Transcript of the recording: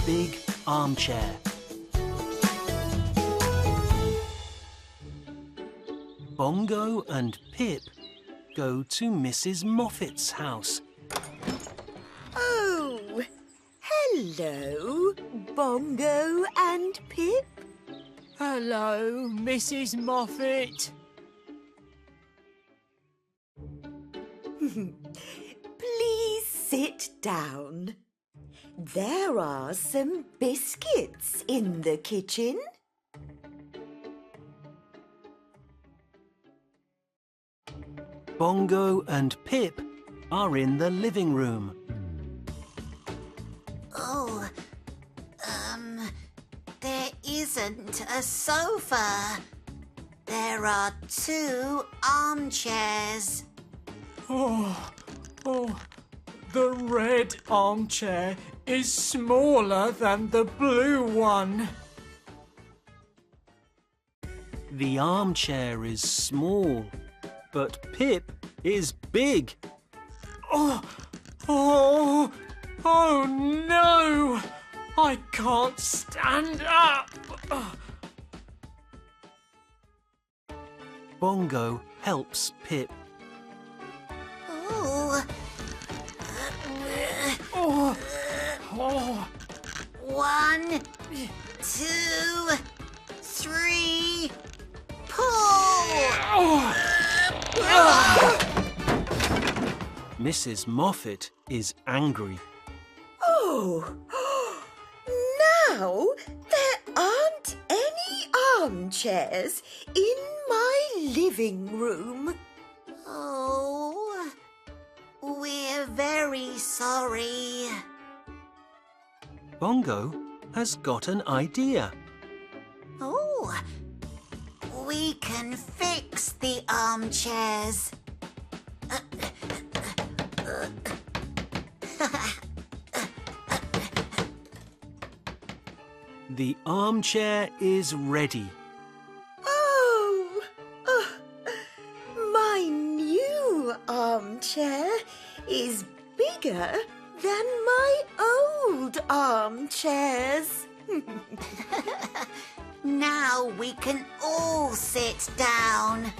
big armchair. Bongo and Pip go to Mrs. Moffat's house. Oh, hello, Bongo and Pip. Hello, Mrs. Moffat. Please sit down. There are some biscuits in the kitchen. Bongo and Pip are in the living room. Oh, there isn't a sofa. There are 2 armchairs. Oh, the red armchair is smaller than the blue one. The armchair is small, but Pip is big. Oh no! I can't stand up. Bongo helps Pip. Oh, Oh, 1, 2, 3, pull! Mrs. Moffat is angry. Oh, now there aren't any armchairs in my living room. Oh, we're very sorry. Bongo has got an idea. Oh, we can fix the armchairs. The armchair is ready. Oh, my new armchair is bigger than my old armchairs. Now we can all sit down.